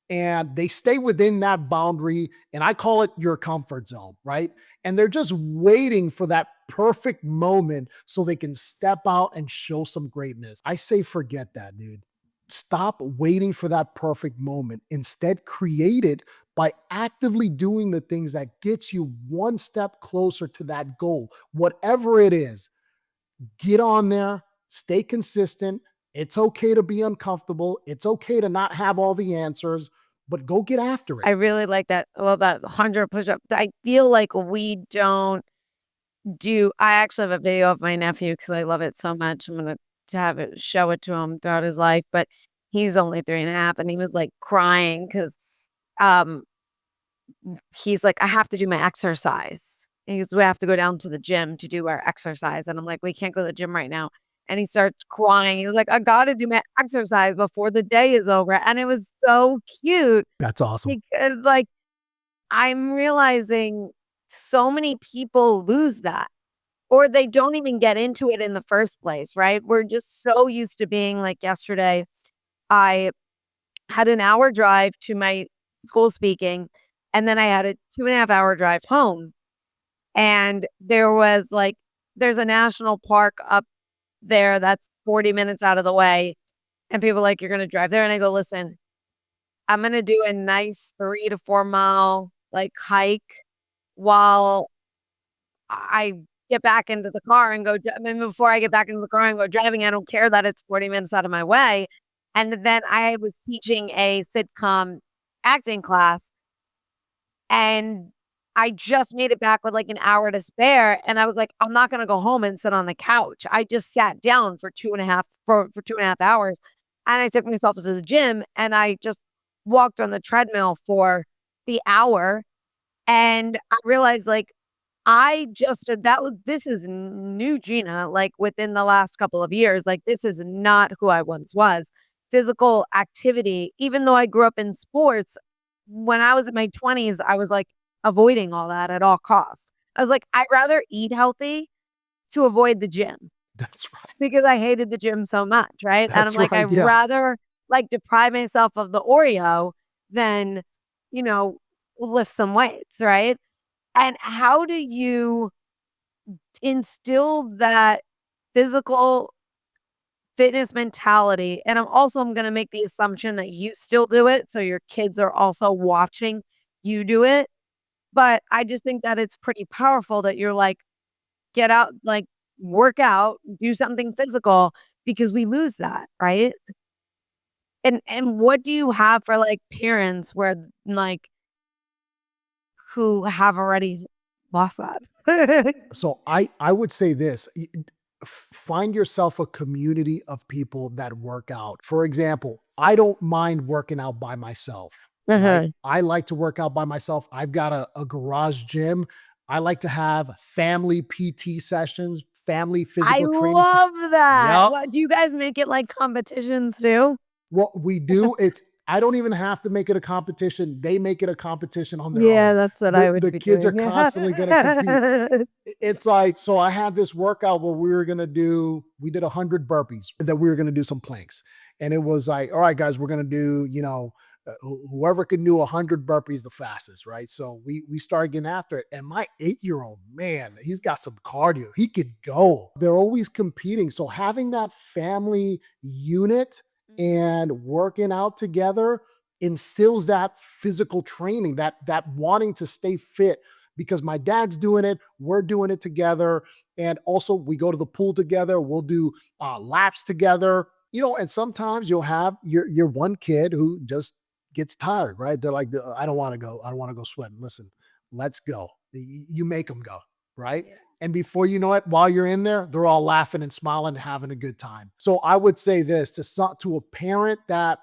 B: and they stay within that boundary. And I call it your comfort zone, right? And they're just waiting for that perfect moment so they can step out and show some greatness. I say, forget that, dude. Stop waiting for that perfect moment. Instead, create it by actively doing the things that gets you one step closer to that goal, whatever it is. Get on there, stay consistent. It's okay to be uncomfortable. It's okay to not have all the answers, but go get after it.
A: I really like that. I love that 100 push-up. I feel like we don't do I actually have a video of my nephew because I love it so much. I'm gonna to have it show it to him throughout his life, but he's only 3.5, and he was, like, crying 'cause, um, he's like, "I have to do my exercise." He goes, "We have to go down to the gym to do our exercise," and I'm like, "We can't go to the gym right now." and he starts crying. He was like, "I gotta do my exercise before the day is over." And it was so cute
B: That's awesome.
A: because, like, I'm realizing so many people lose that, or they don't even get into it in the first place, right? We're just so used to being like yesterday, I had an hour drive to my school speaking, and then I had a 2.5 hour drive home. And there was like, there's a national park up there that's 40 minutes out of the way. And people are like, "You're going to drive there?" And I go, "Listen, I'm going to do a nice 3 to 4 mile like hike while I get back into the car and go, I mean, before I get back into the car and go driving, I don't care that it's 40 minutes out of my way." And then I was teaching a sitcom acting class, and I just made it back with like an hour to spare. And I was like, I'm not going to go home and sit on the couch. I just sat down for 2.5 hours. And I took myself to the gym and I just walked on the treadmill for the hour. And I realized, like, I just that was this is new Gina, like, within the last couple of years, like, this is not who I once was. Physical activity, even though I grew up in sports, when I was in my 20s, I was, like, avoiding all that at all costs. I was like, "I'd rather eat healthy to avoid the gym,"
B: That's right.
A: because I hated the gym so much, right? And I'm
B: That's
A: like,
B: right.
A: "I'd
B: Yeah.
A: rather, like, deprive myself of the Oreo than, you know, lift some weights," right? And how do you instill that physical fitness mentality? And I'm gonna make the assumption that you still do it, so your kids are also watching you do it. But I just think that it's pretty powerful that you're like, get out, like, work out, do something physical, because we lose that, right? And what do you have for, like, parents where, like, who have already lost that?
B: So I would say this, find yourself a community of people that work out. For example, I don't mind working out by myself, right?
A: Mhm.
B: I like to work out by myself. I've got a garage gym. I like to have family PT sessions, family
A: I
B: physical training.
A: love that.
B: Yep.
A: What do you guys make it like competitions too?
B: What we do, it's I don't even have to make it a competition. They make it a competition on their
A: Yeah,
B: own.
A: that's what I would
B: The
A: be
B: kids are
A: doing. Yeah.
B: constantly going to compete. It's like, so I had this workout where we did 100 burpees, and then we were going to do some planks. And it was like, all right, guys, we're going to do, whoever can do 100 burpees the fastest, right? So we started getting after it. And my 8-year-old, man, he's got some cardio. He could go. They're always competing. So having that family unit and working out together instills that physical training, that wanting to stay fit, because my dad's doing it, we're doing it together. And also we go to the pool together, we'll do laps together, and sometimes you'll have your one kid who just gets tired, right? They're like, I don't want to go, I don't want to go sweating. Listen, let's go. You make them go, right?
A: Yeah.
B: And before you know it, while you're in there, they're all laughing and smiling and having a good time. So I would say this to a parent that,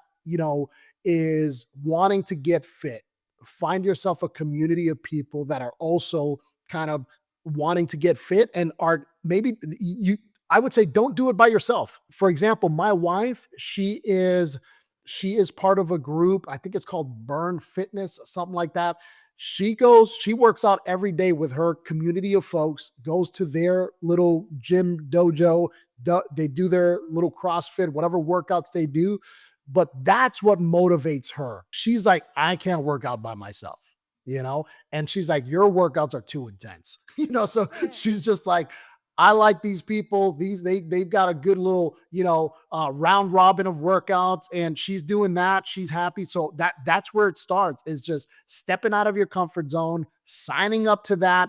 B: is wanting to get fit, find yourself a community of people that are also kind of wanting to get fit and are maybe you I would say don't do it by yourself. For example, my wife, she is part of a group. I think it's called Burn Fitness, something like that. She works out every day with her community of folks, goes to their little gym dojo. They do their little CrossFit, whatever workouts they do. But that's what motivates her. She's like, I can't work out by myself, and she's like, your workouts are too intense, so
A: Yeah.
B: she's just like, I like these people. They've got a good little, round robin of workouts, and she's doing that. She's happy. So that's where it starts, is just stepping out of your comfort zone, signing up to that,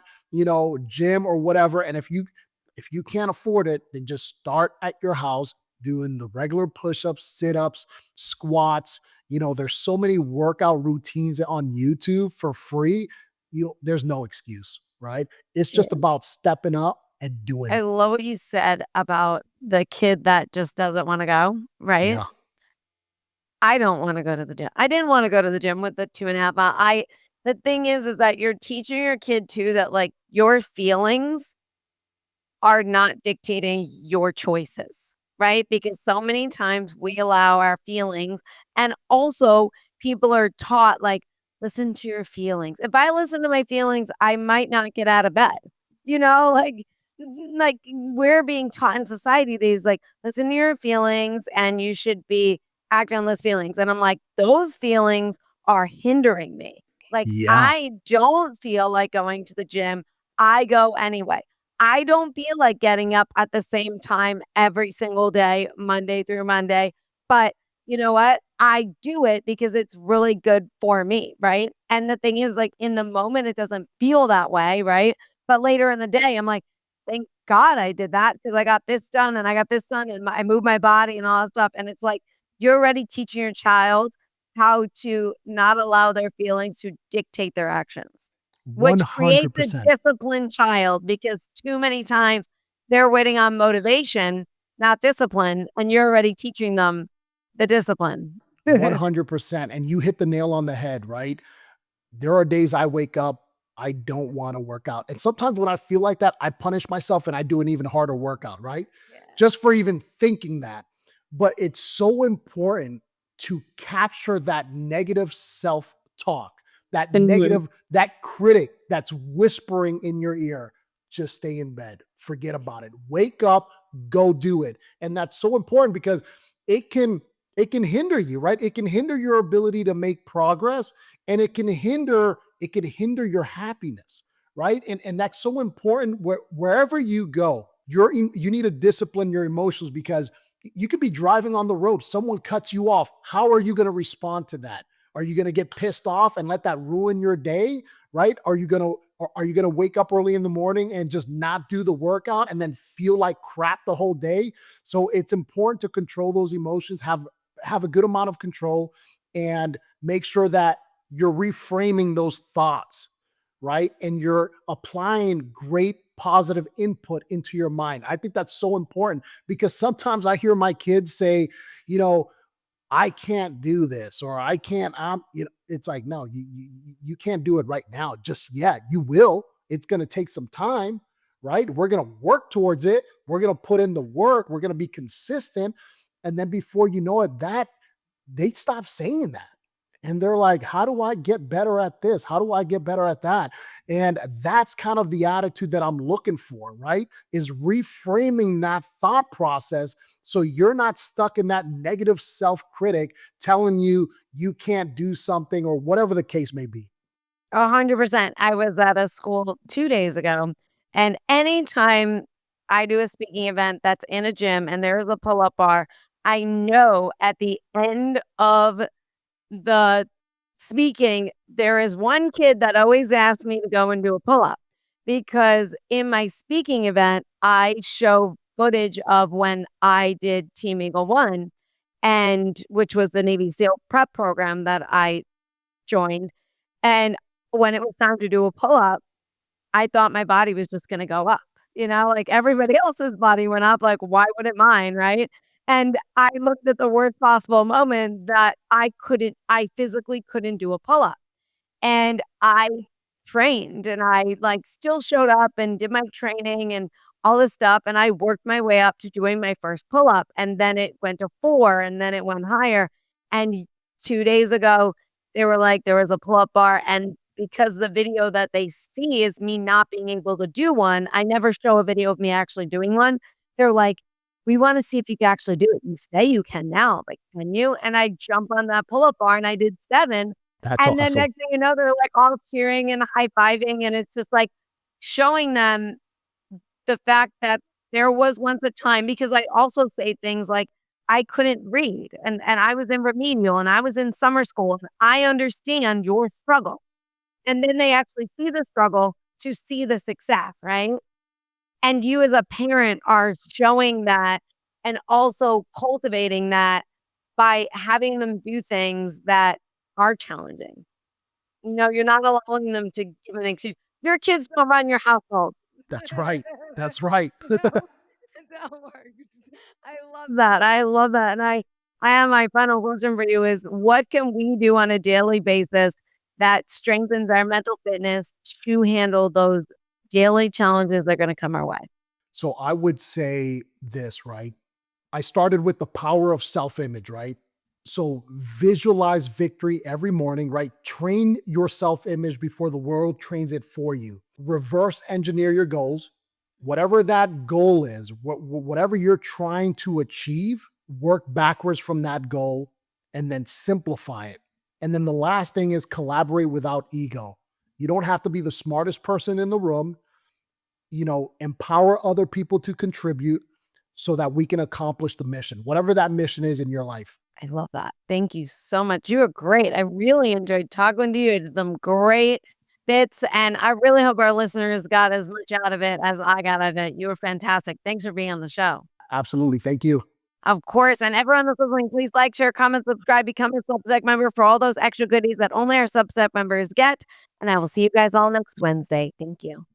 B: gym or whatever. And if you can't afford it, then just start at your house doing the regular push-ups, sit-ups, squats. There's so many workout routines on YouTube for free. There's no excuse, right? It's
A: Yeah.
B: just about stepping up and doing
A: I
B: it.
A: love what you said about the kid that just doesn't wanna go, right?
B: Yeah.
A: I don't wanna go to the gym. I didn't wanna go to the gym with the 2.5 mile. I The thing is that you're teaching your kid too that, like, your feelings are not dictating your choices, right? Because so many times we allow our feelings, and also people are taught, like, listen to your feelings. If I listen to my feelings, I might not get out of bed. You know, like we're being taught in society these, like, listen to your feelings and you should be acting on those feelings. And I'm like, those feelings are hindering me. Like,
B: Yeah.
A: I don't feel like going to the gym. I go anyway. I don't feel like getting up at the same time every single day, Monday through Monday. But you know what? I do it because it's really good for me, right? And the thing is, like, in the moment, it doesn't feel that way, right? But later in the day, I'm like, thank God I did that because I got this done and I got this done and I moved my body and all that stuff. And it's like, you're already teaching your child how to not allow their feelings to dictate their actions, which creates a
B: 100%.
A: disciplined child because too many times they're waiting on motivation, not discipline, and you're already teaching them the discipline.
B: 100%. And you hit the nail on the head, right? There are days I wake up, I don't want to work out. And sometimes when I feel like that, I punish myself and I do an even harder workout, right?
A: Yeah.
B: Just for even thinking that. But it's so important to capture that negative self talk, that
A: Mhm.
B: negative, that critic that's whispering in your ear. Just stay in bed, forget about it, wake up, go do it. And that's so important because it can it can hinder you, right? It can hinder your ability to make progress, and it can hinder your happiness, right? And that's so important. Wherever you go, you need to discipline your emotions because you could be driving on the road, someone cuts you off. How are you going to respond to that? Are you going to get pissed off and let that ruin your day, right? Are you going to wake up early in the morning and just not do the workout and then feel like crap the whole day? So it's important to control those emotions, have a good amount of control, and make sure that you're reframing those thoughts, right? And you're applying great positive input into your mind. I think that's so important because sometimes I hear my kids say, you know, I can't do this or I can't, it's like, no, you can't do it right now just yet. You will. It's going to take some time, right? We're going to work towards it. We're going to put in the work. We're going to be consistent. And then before you know it, that they stop saying that. And they're like, how do I get better at this? How do I get better at that? And that's kind of the attitude that I'm looking for, right? Is reframing that thought process so you're not stuck in that negative self critic telling you you can't do something or whatever the case may be.
A: 100%. I was at a school 2 days ago, and anytime I do a speaking event that's in a gym and there's a pull-up bar, I know at the end of the speaking, there is one kid that always asks me to go and do a pull-up because in my speaking event, I show footage of when I did Team Eagle One, and which was the Navy SEAL prep program that I joined. And when it was time to do a pull-up, I thought my body was just gonna go up, like everybody else's body went up, like, why wouldn't mine, right? And I looked at the worst possible moment that I physically couldn't do a pull-up. And I trained and I, like, still showed up and did my training and all this stuff, and I worked my way up to doing my first pull-up, and then it went to 4, and then it went higher, and 2 days ago, they were like, there was a pull-up bar, and because the video that they see is me not being able to do one, I never show a video of me actually doing one. They're like, "We wanna see if you can actually do it. You say you can now, but can you?" And I jump on that pull-up bar, and I did 7,
B: That's
A: and then
B: awesome.
A: next thing you know, they're, like, all cheering and high-fiving, and it's just, like, showing them the fact that there was once a time because I also say things like, "I couldn't read, and I was in remedial, and I was in summer school, and I understand your struggle." And then they actually see the struggle to see the success, right? And you as a parent are showing that and also cultivating that by having them do things that are challenging. You're not allowing them to give an excuse. Your kids don't run your household.
B: That's right. That's right.
A: No, that works. I love that. I love that. And I have my final question for you is what can we do on a daily basis that strengthens our mental fitness to handle those daily challenges that are going to come our way?
B: So I would say this, right? I started with the power of self image, right? So visualize victory every morning, right? Train your self image before the world trains it for you. Reverse engineer your goals. Whatever that goal is, whatever you're trying to achieve, work backwards from that goal and then simplify it. And then the last thing is collaborate without ego. You don't have to be the smartest person in the room. Empower other people to contribute so that we can accomplish the mission, whatever that mission is in your life.
A: I love that. Thank you so much. You were great. I really enjoyed talking to you. You did some great bits, and I really hope our listeners got as much out of it as I got out of it. You were fantastic. Thanks for being on the show.
B: Absolutely. Thank you.
A: Of course, and everyone that's listening, please like, share, comment, subscribe, become a Substack member for all those extra goodies that only our Substack members get. And I will see you guys all next Wednesday. Thank you.